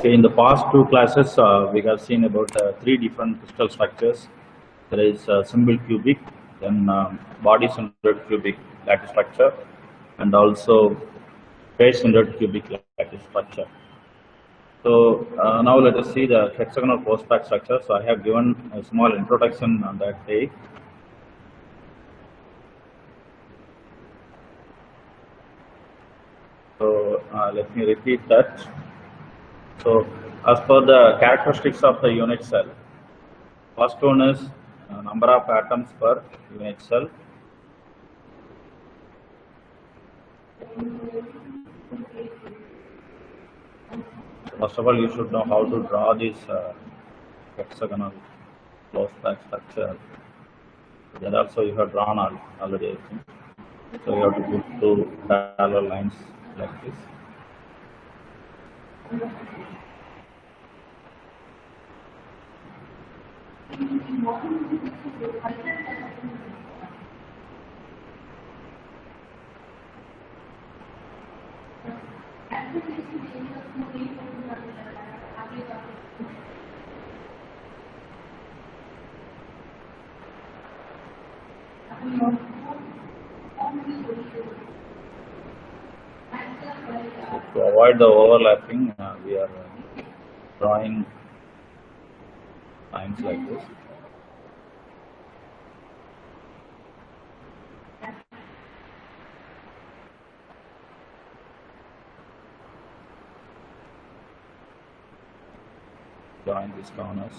Okay, in the past two classes, we have seen about three different crystal structures. There is simple cubic, then body-centered cubic lattice structure, and also base-centered cubic lattice structure. So now let us see the hexagonal closed pack structure. So I have given a small introduction on that day. So let me repeat that. So as per the characteristics of the unit cell, first one is number of atoms per unit cell. First of all, you should know how to draw this hexagonal closed pack structure. That also you have drawn already, I think. So you have to put two parallel lines like this. To avoid the overlapping, we are drawing lines like this. Join these corners.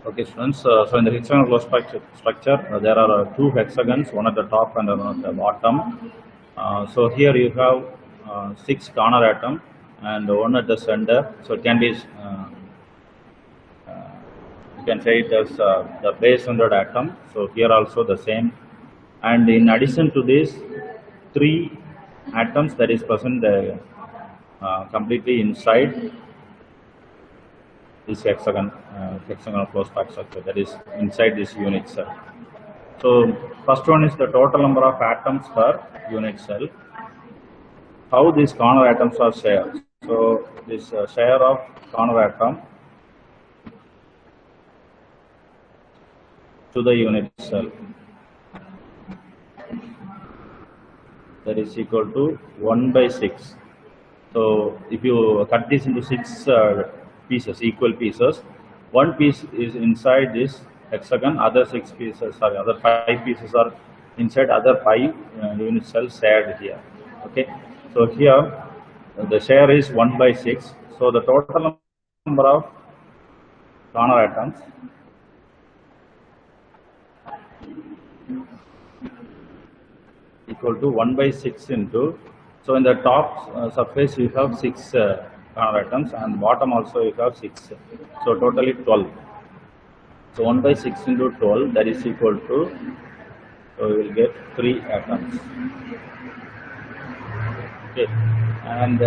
Okay, students. So in the hexagonal closed structure, there are two hexagons, one at the top and one at the bottom. So here you have 6 corner atoms and one at the center. So it can be you can say it as the base-centered atom. So here also the same. And in addition to this, 3 atoms that is present completely inside this hexagonal closed pack structure, that is inside this unit cell. So first one is the total number of atoms per unit cell. How these corner atoms are shared? So this share of corner atom to the unit cell, that is equal to 1/6. So if you cut this into 6 pieces, equal pieces, one piece is inside this hexagon, other 6 pieces, sorry, other 5 pieces are inside other 5 unit cells shared here. Okay, so here the share is 1/6. So the total number of corner atoms equal to 1/6 into, so in the top surface you have 6 corner atoms and bottom also you have 6, so totally 12. So 1/6 into 12, that is equal to, so we will get 3 atoms. Okay, and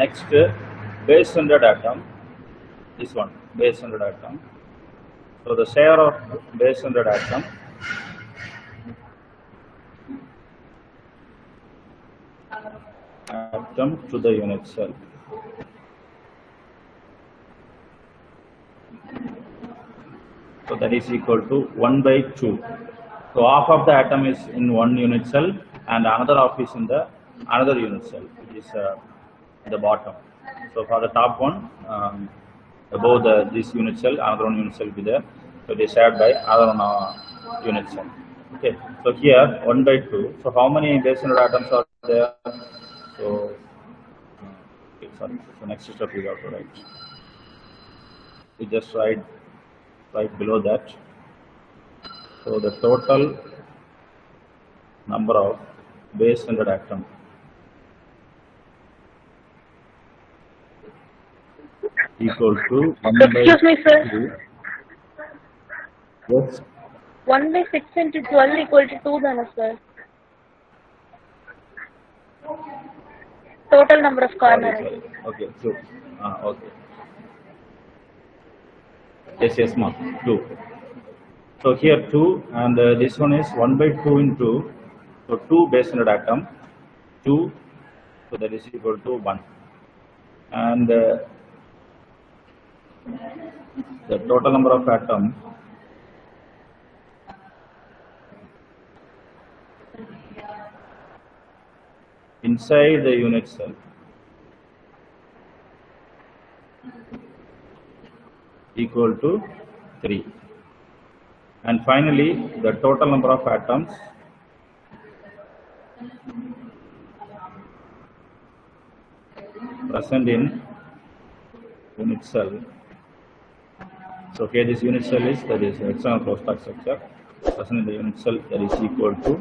next base-centered atom, this one, base-centered atom. So the share of base-centered atom to the unit cell. So that is equal to 1/2. So half of the atom is in one unit cell and another half is in the another unit cell, which is at the bottom. So for the top one, above this unit cell, another one unit cell will be there. So it is shared by other one unit cell. Okay. So here 1/2. So how many base-centered atoms are there? So sorry. So next step we have to write. We just write right below that. So the total number of base-centered atoms equal to 1 by Excuse me, sir. 2. Yes. 1 by 6 into 12 equal to 2 then, sir. Total number of corners. Sorry. Okay, so okay. Yes, ma'am. 2. So here 2, and this one is 1 by 2 into, so 2 base unit atom, 2, so that is equal to 1. And the total number of atoms inside the unit cell equal to 3. And finally, the total number of atoms present in unit cell. So here this unit cell is, that is external flow stack structure present in the unit cell, that is equal to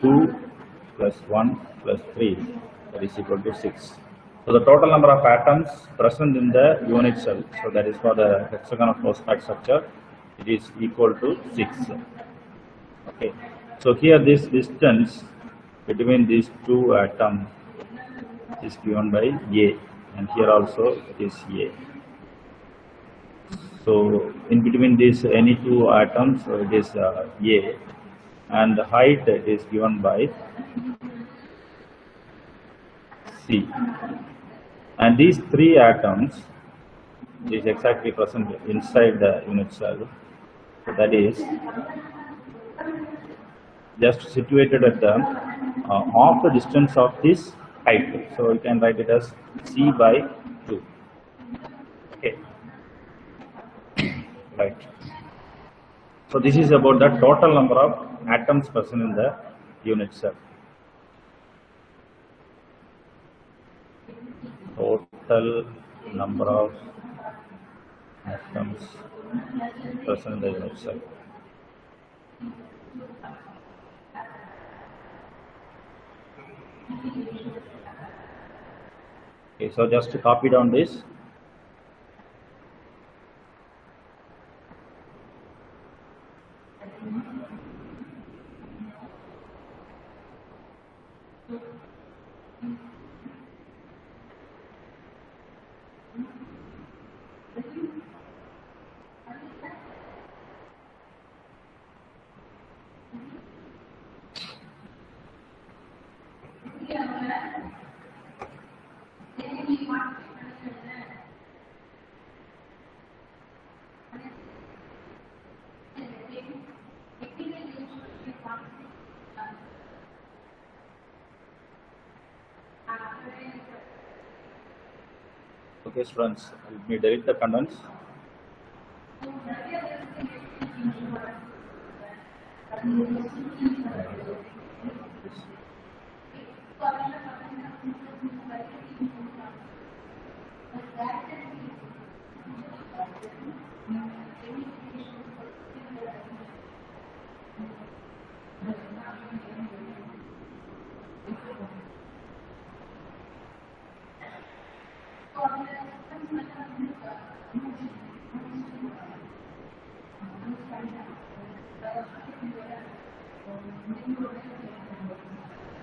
2 plus 1 plus 3, that is equal to 6. So the total number of atoms present in the unit cell, so that is for the hexagonal flow stack structure, it is equal to 6. Okay. So here this distance between these two atoms is given by A, and here also it is A. So in between these any two atoms, it is A, and the height is given by C. And these three atoms is exactly present inside the unit cell. So that is just situated at the half the distance of this height. So you can write it as C by 2. Okay. Right. So this is about the total number of atoms present in the unit cell. Total number of atoms present in the unit cell. Okay, so just to copy down this. Okay, students, let me delete the contents.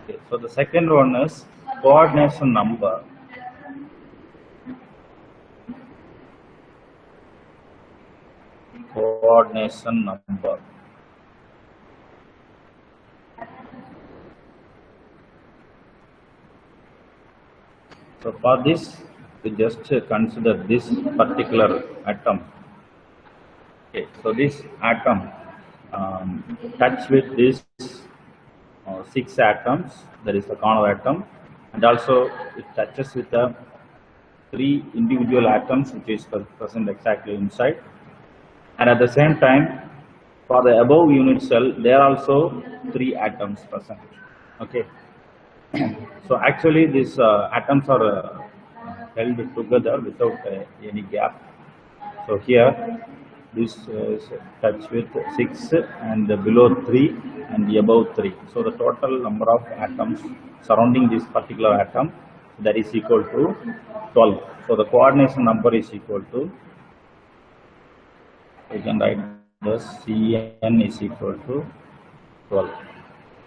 Okay, so the second one is coordination number. Coordination number. So for this, we just consider this particular atom. Okay, so this atom touch with this 6 atoms, that is the corner atom, and also it touches with the 3 individual atoms which is present exactly inside. And at the same time, for the above unit cell, there are also 3 atoms present. Okay. So actually these atoms are held together without any gap. So here this is touched with 6 and below 3 and above 3. So the total number of atoms surrounding this particular atom, that is equal to 12. So the coordination number is equal to, we can write the Cn is equal to 12.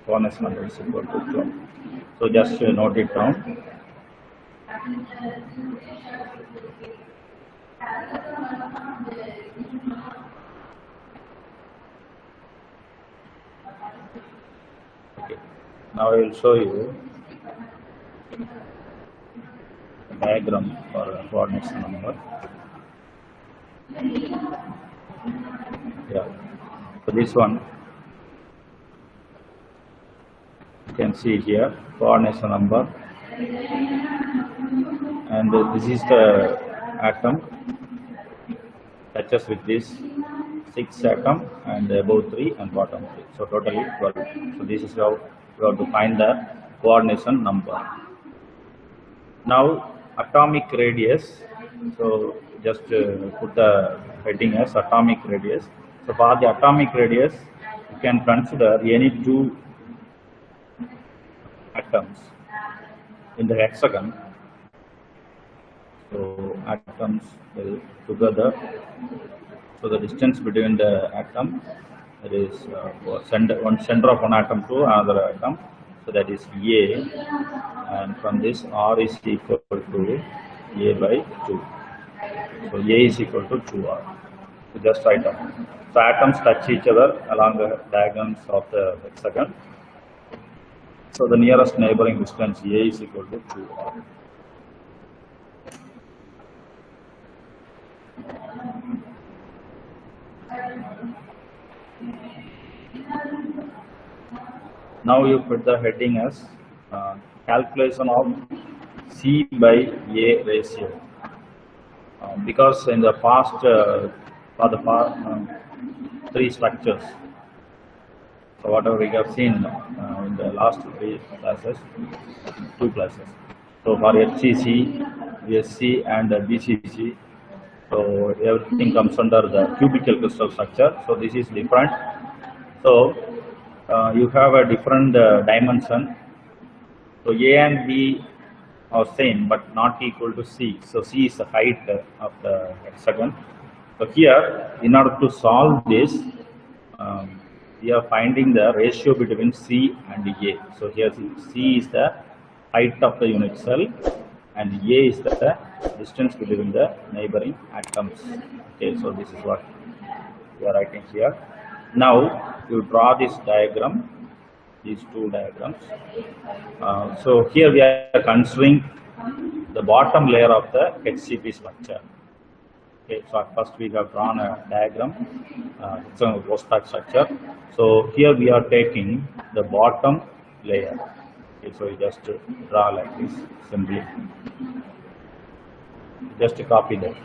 Coordination number is equal to 12. So just note it down. Okay. Now I will show you a diagram for a coordination number. Yeah. So this one you can see here coordination number, and this is the atom touches with this 6 atom and above 3 and bottom 3. So totally 12. So this is how we have to find the coordination number. Now atomic radius. So just put the heading as atomic radius. So for the atomic radius, you can consider any two atoms in the hexagon. So atoms will together. So the distance between the atom, that is one center of one atom to another atom. So that is A, and from this R is equal to A by 2. So A is equal to 2R. So just write down. So atoms touch each other along the diagonals of the hexagon. So the nearest neighboring distance A is equal to 2R. Now you put the heading as calculation of C by A ratio. Because in the past, for the past 3 structures, so whatever we have seen in the last 2 classes, so for HCC, SC and BCC, so everything comes under the cubical crystal structure. So this is different. So you have a different dimension. So A and B are same but not equal to C. So C is the height of the hexagon. So here, in order to solve this, we are finding the ratio between C and A. So here C is the height of the unit cell and A is the distance between the neighboring atoms. Okay, so this is what we are writing here. Now you draw this diagram, these 2 diagrams. So here we are considering the bottom layer of the HCP structure. Okay, so at first we have drawn a diagram, it's a Vostok structure. So here we are taking the bottom layer. Okay, so you just draw like this simply. Just copy that.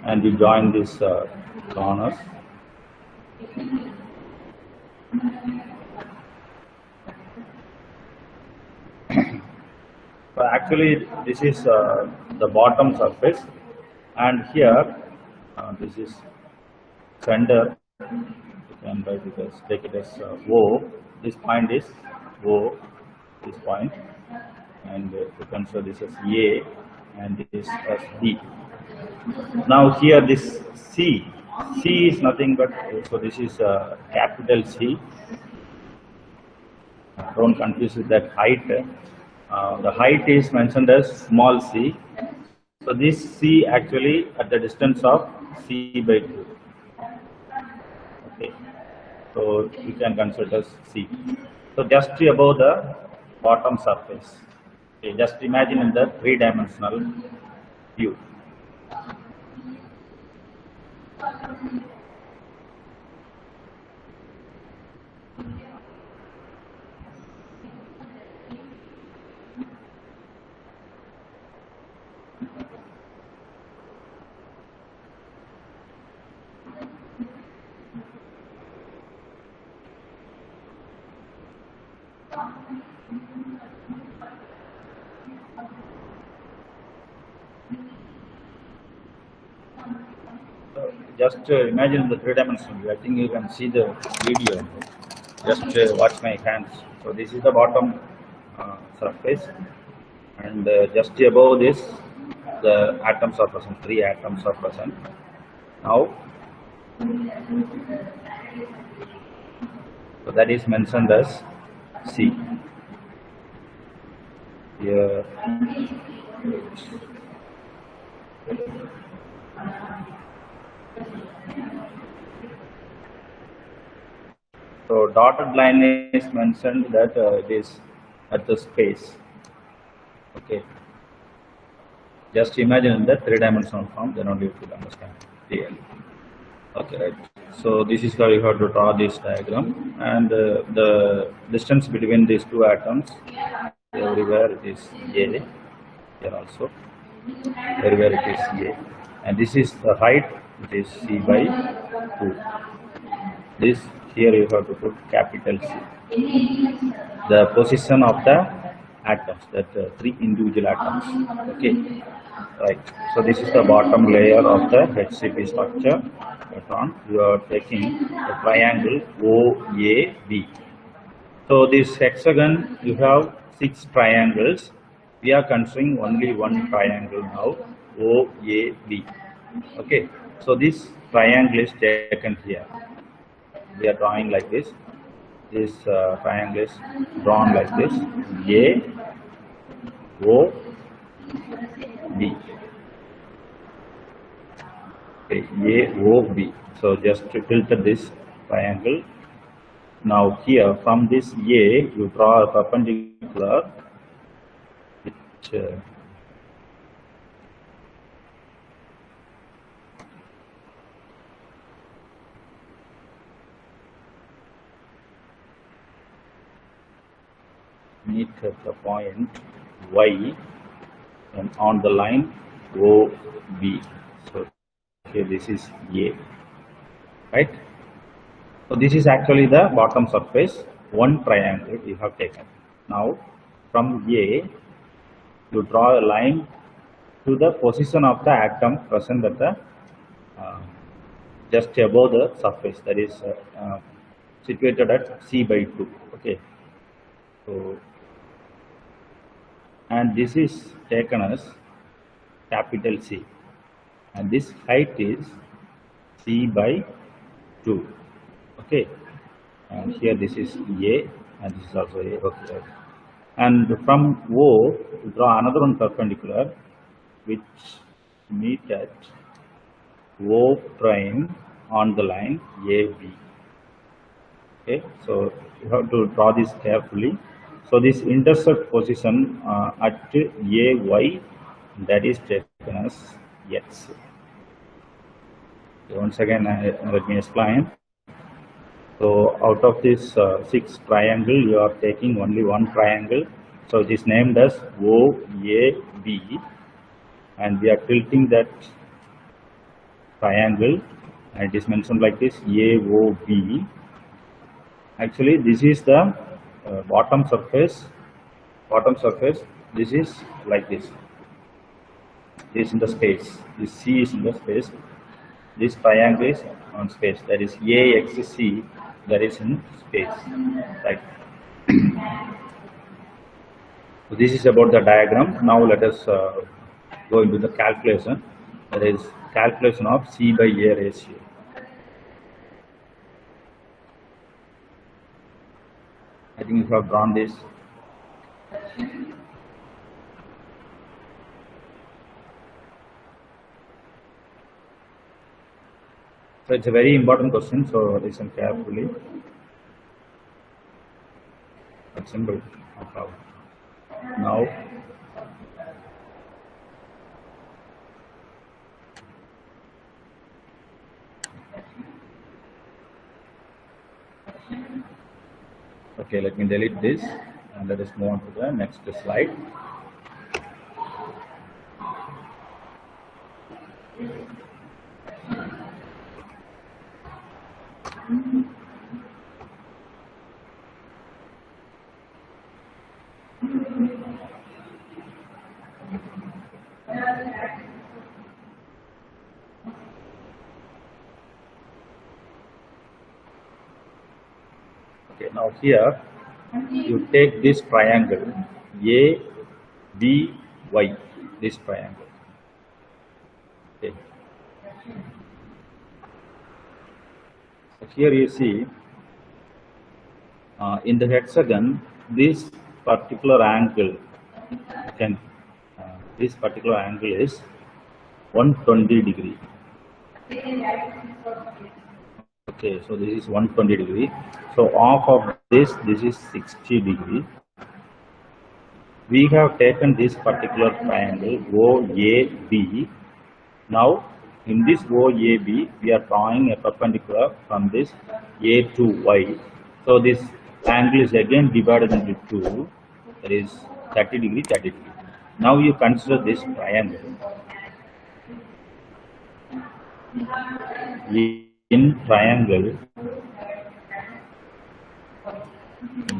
And you join these corners. But actually this is the bottom surface, and here this is center. You can write it as, take it as O. This point is O, this point, and you consider this as A and this as B. Now here this C is nothing but, so this is capital C. Don't confuse with that height. The height is mentioned as small c. So this C actually at the distance of C by 2. Okay. So you can consider as C. So just above the bottom surface. Okay. Just imagine in the 3-dimensional view. Just imagine the 3-dimensional view. I think you can see the video. Just watch my hands. So this is the bottom surface, and just above this the atoms are present, 3 atoms are present. Now so that is mentioned as C. Here so dotted line is mentioned that it is at the space. Okay, just imagine in the 3-dimensional form, then only you will understand clearly. Okay, right. So this is how you have to draw this diagram, and the distance between these two atoms, everywhere it is A, here also, everywhere it is A, and this is the height, it is C by 2. This here you have to put capital C. The position of the atoms, that 3 individual atoms. Okay, right. So this is the bottom layer of the HCP structure. You are taking a triangle OAB. So this hexagon, you have 6 triangles. We are considering only one triangle now, OAB. Okay, so this triangle is taken here. We are drawing like this. This triangle is drawn like this, A, O, B. Okay, A, O, B. So just to filter this triangle. Now here from this A, you draw a perpendicular which meet at the point Y and on the line OB. So here this is A, right? So this is actually the bottom surface, one triangle you have taken. Now from A, you draw a line to the position of the atom present at the just above the surface, that is situated at C by 2. Okay, so and this is taken as capital C, and this height is C by 2. Okay, and here this is A, and this is also A. Okay, and from O, you draw another one perpendicular which meet at O prime on the line AB. Okay, so you have to draw this carefully. So this intercept position at AY, that is taken as X. So once again, let me explain. So out of this 6 triangle, you are taking only one triangle. So it is named as OAB, and we are tilting that triangle, and it is mentioned like this, AOB. Actually, this is the bottom surface. This is like this. This is in the space. This C is in the space. This triangle is on space. That is AXC. That is in space. Right. So this is about the diagram. Now let us go into the calculation. That is calculation of C by A ratio. I think you have drawn this. So it's a very important question, so listen carefully. It's simple. Now okay, let me delete this and let us move on to the next slide. Okay, now here you take this triangle A, B, Y, this triangle. Okay. So here you see in the hexagon, this particular angle this particular angle is 120 degree. Okay, so this is 120 degree. So half of this is 60 degree. We have taken this particular triangle OAB. Now in this OAB, we are drawing a perpendicular from this A to Y. So this angle is again divided into two. That is 30 degree, 30 degree. Now you consider this triangle. In triangle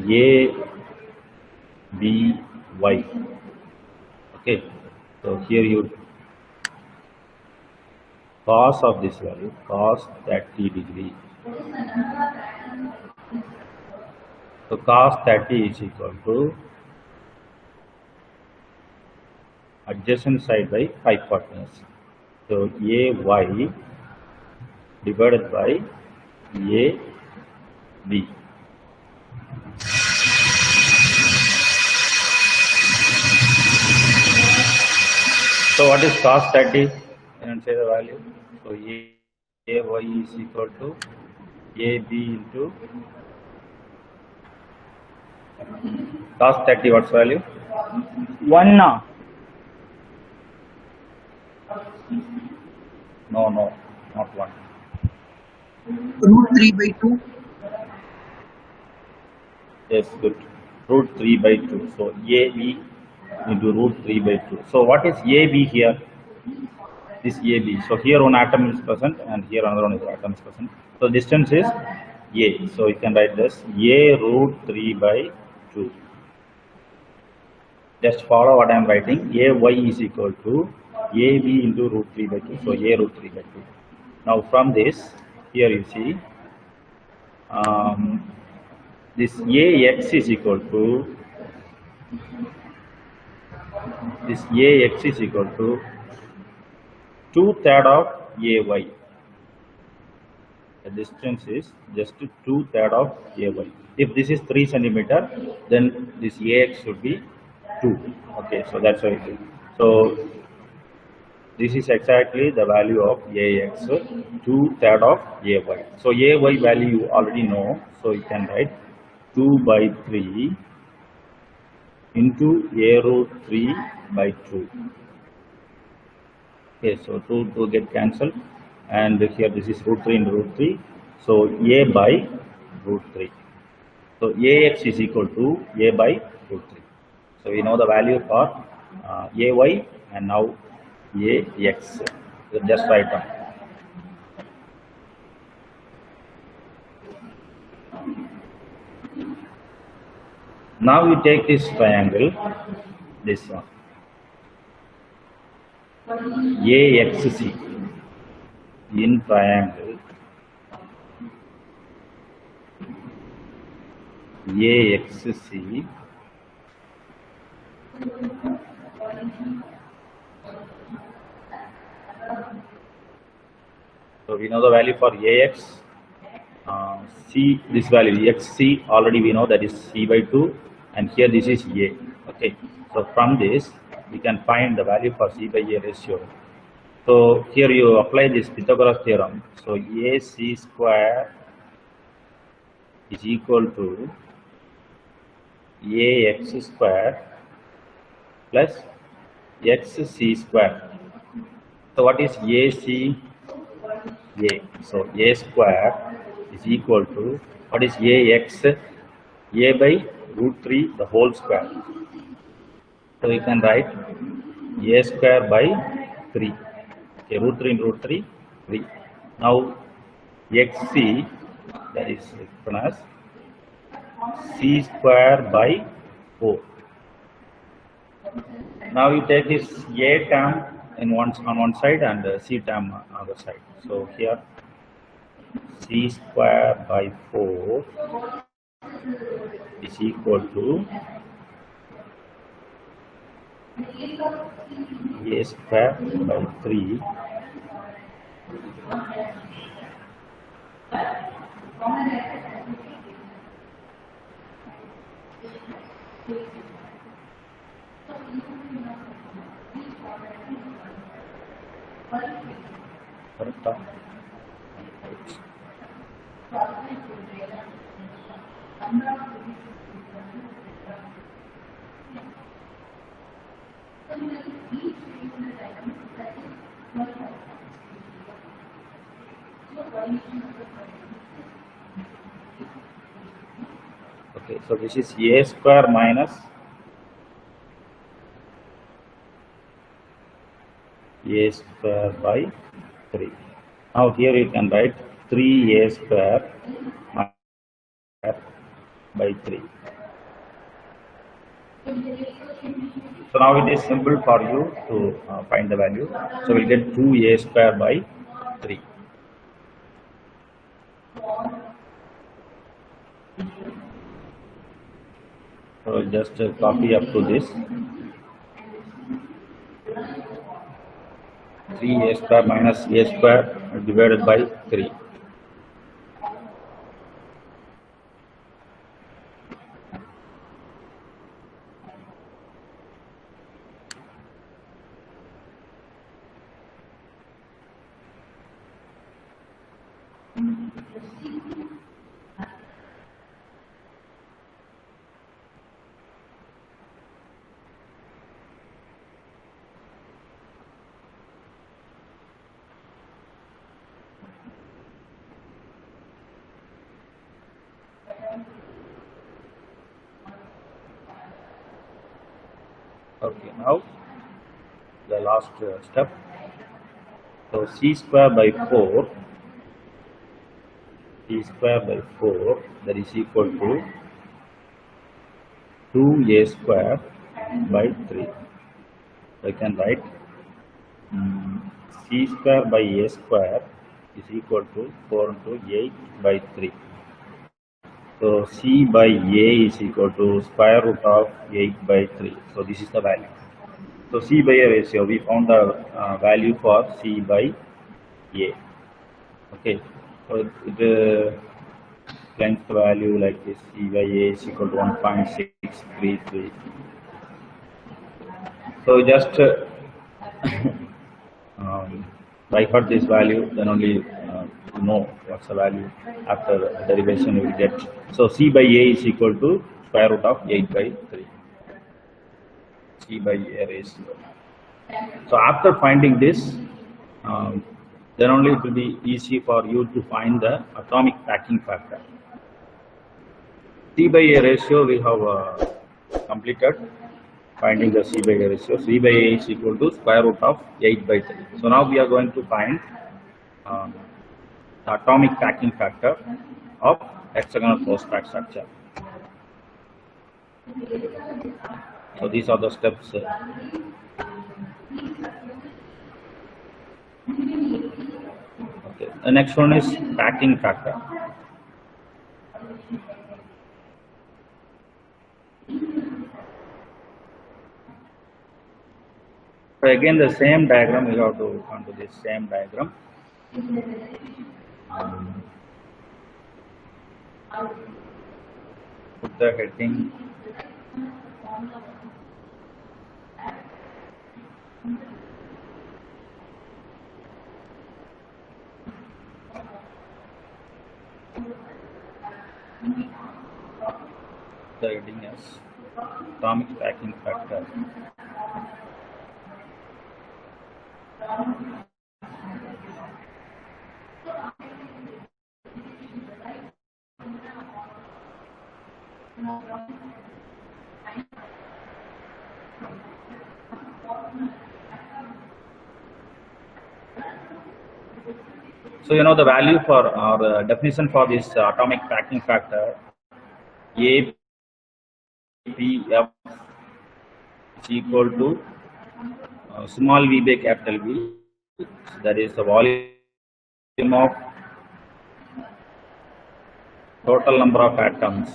ABY. Okay, so here you cos of this value, cos 30 degree. So cos 30 is equal to adjacent side by hypotenuse. So AY divided by AB. So what is cos 30? And say the value. So AY is equal to AB into cos 30. What's value? 1 now. No, not 1. Root 3 by 2. Yes, good. Root 3 by 2. So AB into root 3 by 2. So what is AB here? This AB. So here one atom is present and here another one is atom is present. So distance is A. So you can write this A root 3 by 2. Just follow what I am writing. AY is equal to AB into root 3 by 2. So A root 3 by 2. Now from this, here you see this AX is equal to 2/3 of AY. The distance is just 2/3 of AY. If this is 3 centimeter, then this AX should be 2. Okay, so that's why. So this is exactly the value of AX, 2/3 of AY. So AY value you already know, so you can write 2/3 into A root 3 by 2. Okay, so 2 get cancelled, and here this is root 3 into root 3. So A by root 3. So AX is equal to A by root 3. So we know the value for AY and now AX. So just write down. Now we take this triangle, this one, AXC in triangle AXC So we know the value for AX, C, this value XC already we know that is C by 2, and here this is A. Okay, so from this we can find the value for C by A ratio. So here you apply this Pythagoras theorem. So AC square is equal to AX square plus XC square. So what is AC? A. So A square is equal to, what is AX? A by root 3 the whole square. So we can write A square by 3. Okay, root 3 into root 3, 3. Now XC, that is written as C square by 4. Now you take this A term on one side and C term on the other side. So here C square by 4 is equal to A square by 3 correct? Okay, so this is A square minus A square by 3. Now here you can write 3A square by 3. So now it is simple for you to find the value. So we'll get 2A square by 3. So just copy up to this. 3A square minus A square divided by 3. Okay, now the last step. So C square by 4, C square by 4, that is equal to 2A square by 3. So I can write C square by A square is equal to 4 into 8 by 3. So C by A is equal to square root of 8 by 3. So this is the value. So C by A ratio, we found the value for C by A. Okay, so it length value like this, C by A is equal to 1.633. So just by heart this value, then only know what's the value. After derivation you will get. So C by A is equal to square root of 8 by 3. C by A ratio. So after finding this, then only it will be easy for you to find the atomic packing factor. C by A ratio we have completed finding the C by A ratio. C by A is equal to square root of 8 by 3. So now we are going to find the atomic packing factor of hexagonal force pack structure. So these are the steps. Okay. The next one is packing factor. So again the same diagram, we have to come to this same diagram. Put the heading. The heading is atomic packing factor. So you know the value for or definition for this atomic packing factor, APF is equal to small v by capital V, that is the volume of total number of atoms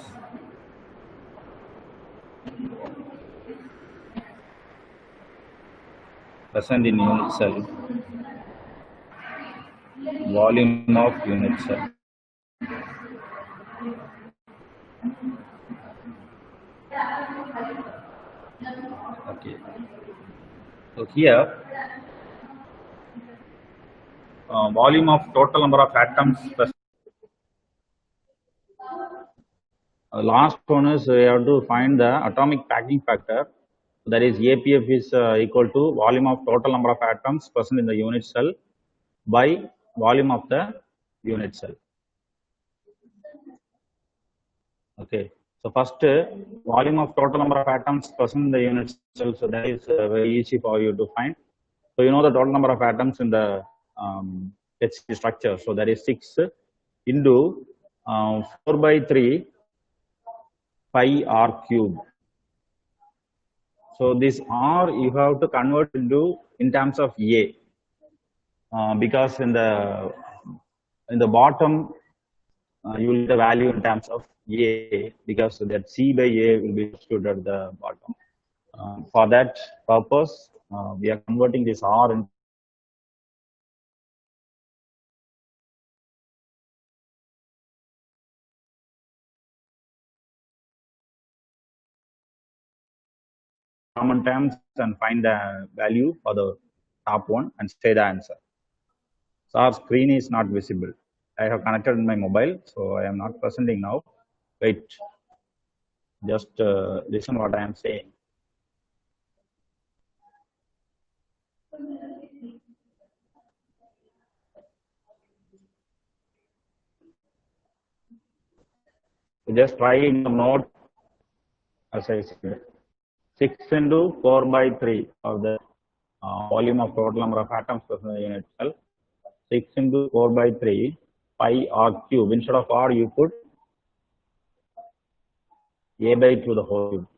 present in unit cell, volume of unit cell. Okay. So here, volume of total number of atoms. Last one is we have to find the atomic packing factor. That is APF is equal to volume of total number of atoms present in the unit cell by volume of the unit cell. Okay. So first, volume of total number of atoms present in the unit cell. So that is very easy for you to find. So you know the total number of atoms in the HC structure. So that is 6 into 4 by 3 pi r cube. So this r you have to convert into in terms of A, because in the bottom you will get the value in terms of A, because that C by A will be stood at the bottom. For that purpose, we are converting this R into common terms and find the value for the top one and say the answer. So our screen is not visible. I have connected my mobile, so I am not presenting now. Wait, just listen what I am saying. So just try in the note, as I said, 6 into 4 by 3 of the volume of total number of atoms present in the unit cell. 6 into 4 by 3 pi r cube. Instead of r, you put A by 2 the whole cube.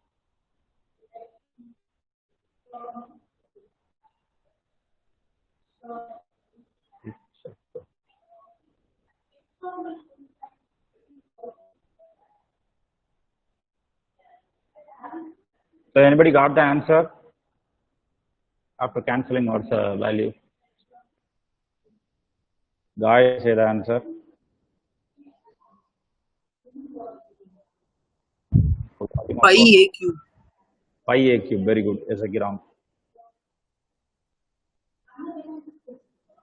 So anybody got the answer? After cancelling, what's the value? Guys, say the answer. Pi a cube. Pi a cube, very good. Yes, Giram.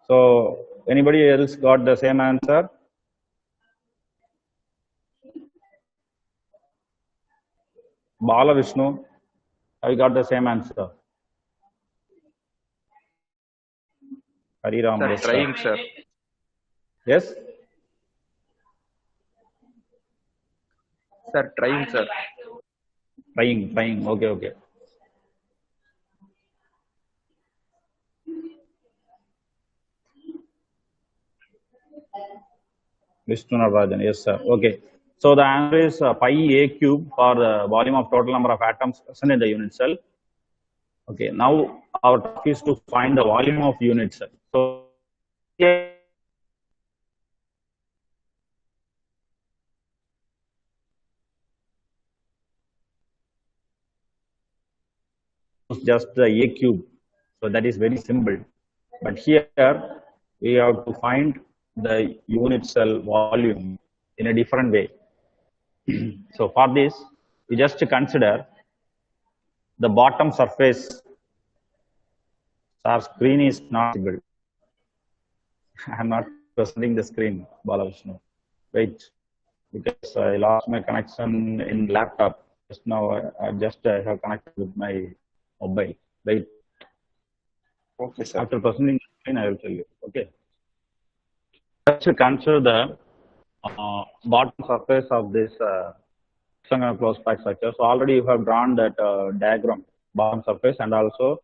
So anybody else got the same answer? Bala Vishnu, I got the same answer. Hariram, Sir, yes, trying, sir. Yes? Sir, trying, sir. Trying. Okay. Vishnu Narayan, yes, sir. Okay. So the answer is pi a cube for the volume of total number of atoms present in the unit cell. Okay. Now our task is to find the volume of unit cell. So just the a cube. So that is very simple. But here we have to find the unit cell volume in a different way. So for this, we just consider the bottom surface. Our screen is not visible. I am not presenting the screen, Balavishnu. Wait, because I lost my connection in laptop. Just now, I have connected with my mobile. Wait. Okay, sir. After presenting the screen, I will tell you. Okay. Let's consider the bottom surface of this hexagonal closed pack structure. So already you have drawn that diagram, bottom surface, and also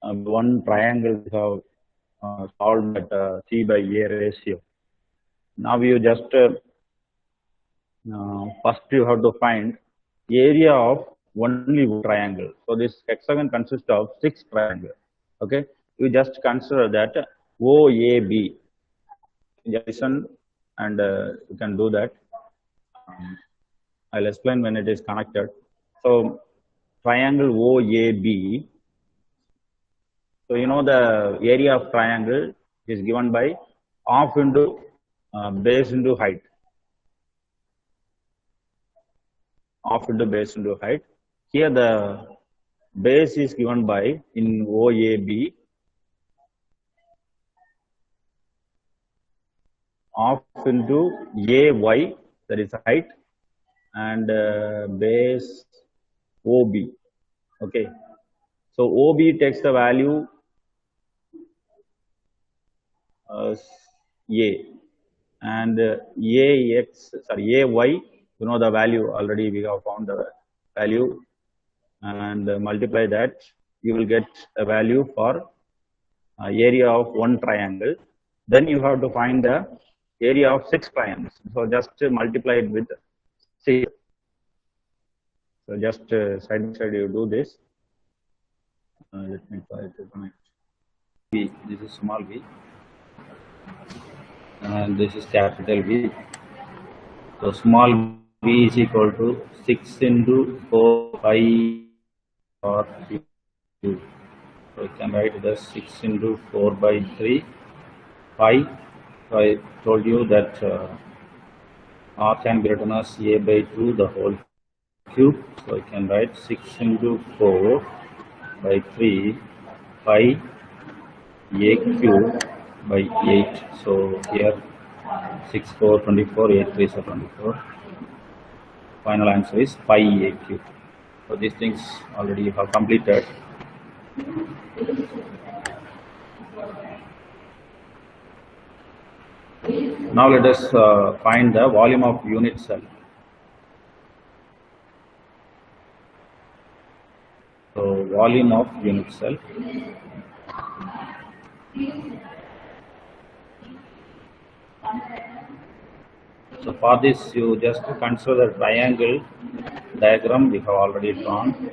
one triangle you have solved at C by A ratio. Now you just first you have to find area of only one triangle. So this hexagon consists of 6 triangles. Okay, you just consider that OAB. Listen, and you can do that. I'll explain when it is connected. So triangle OAB. So you know the area of triangle is given by half into base into height. Half into base into height. Here the base is given by in OAB half into AY, that is height, and base OB. Okay. So OB takes the value A, and AY, you know the value already, we have found the value, and multiply that, you will get a value for area of one triangle. Then you have to find the area of 6 triangles. So just multiply it with 6. So just side by side you do this. Let me try to connect. V, this is small v, and this is capital V. So small v is equal to 6 into 4 pi or 2. So you can write it as 6 into 4 by 3 pi. So I told you that r can be written as a by 2 the whole cube. So I can write 6 into 4 by 3 pi a cube by 8. So here 6, 4, 24, 8, 3, 24. Final answer is pi a cube. So these things already you have completed. Now let us find the volume of unit cell. So volume of unit cell. So for this you just consider the triangle diagram we have already drawn.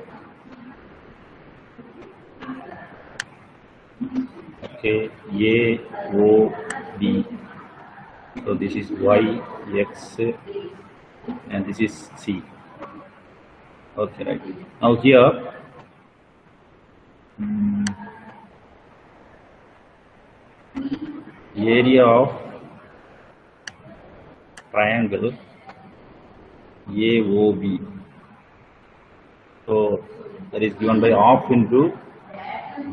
Okay, A, O, B. So this is Y, X, and this is C. Okay, right. Now here, area of triangle AOB. So that is given by half into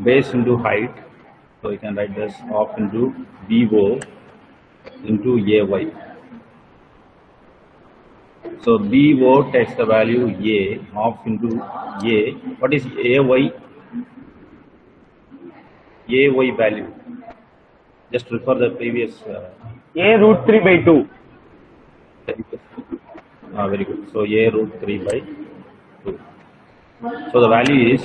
base into height. So you can write this half into BO into AY. So BO takes the value A, half into A. What is AY? AY value. Just refer the previous. A root 3 by 2. Very good. So A root 3 by 2. So the value is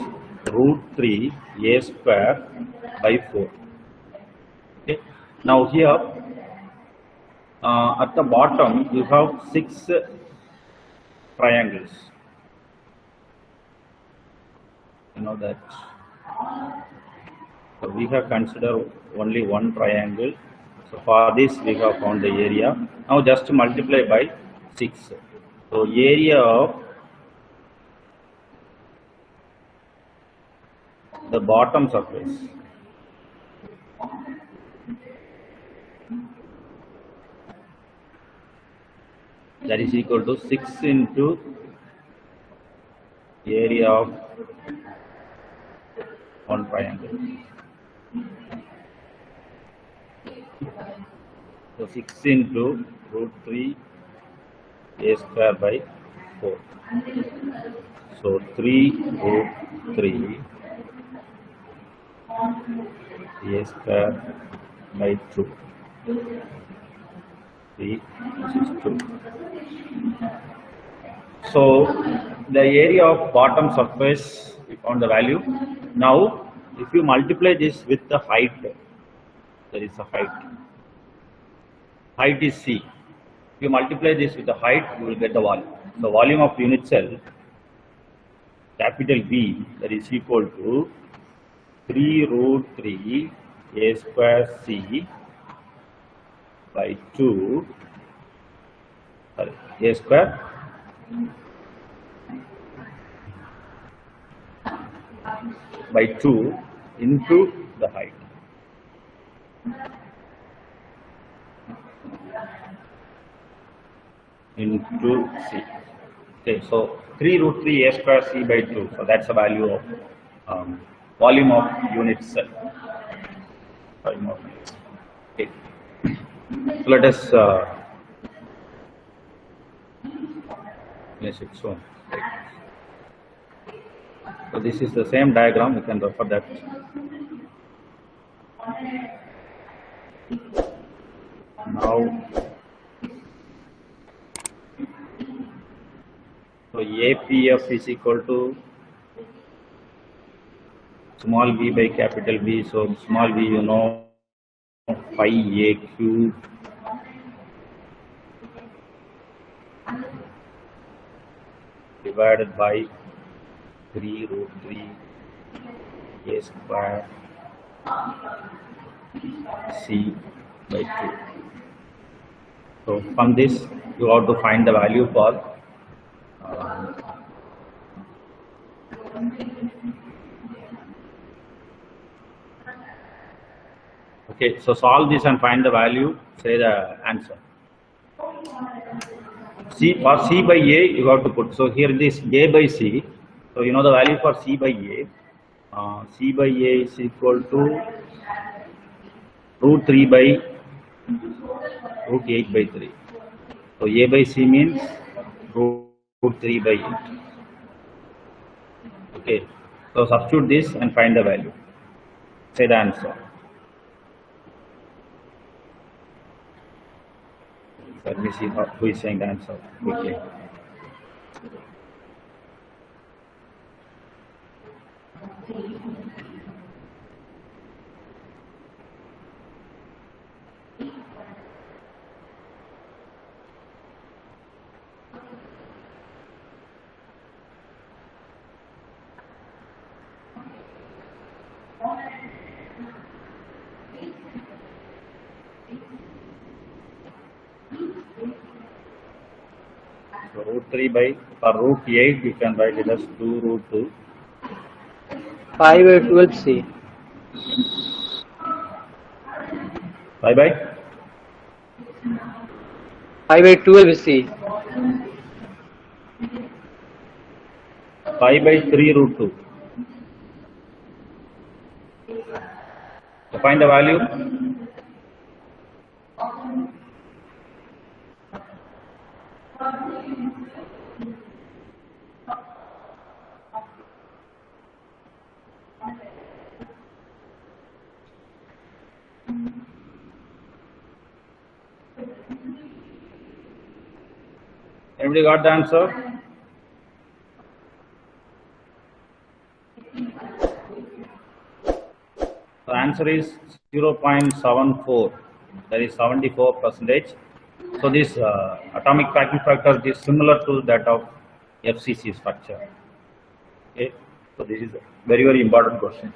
root 3 A square by 4. Okay. Now here at the bottom you have 6 triangles. You know that. So we have considered only one triangle. So for this we have found the area. Now just multiply by 6. So area of the bottom surface. That is equal to 6 into area of one triangle. So 6 into root 3 A square by 4. So 3 root 3 A square by 2. 3, this is 2. So the area of bottom surface, we found the value. Now if you multiply this with the height, there is a height. Height is C. If you multiply this with the height, you will get the volume. So volume of unit cell, capital V, that is equal to 3 root 3 A square C by 2, sorry, A square by 2 into the height. Into C. Okay, so 3 root 3 a square C by 2. So that's the value of volume of unit cell. Volume of unit. Okay. So let us yes, it's so. So this is the same diagram. You can refer that. Now, so APF is equal to small v by capital V. So small v, you know, pi a cube divided by 3 root 3 a square C by 2. So from this you have to find the value for okay, so solve this and find the value, say the answer. C for C by A you have to put, so here this A by C, so you know the value for C by A. C by A is equal to root 3 by root 8 by 3. So A by C means root 3 by 8. Okay, so substitute this and find the value. Say the answer. Let me see who is saying the answer quickly. So root 3 by, for root 8 you can write it as 2 root 2. 5 by 12 C. 5 by 5 by 12 C. 5 by 3 root 2. So find the value. Everybody got the answer? The answer is 0.74, that is 74%. So this atomic packing factor is similar to that of FCC structure. Okay, so this is a very important question.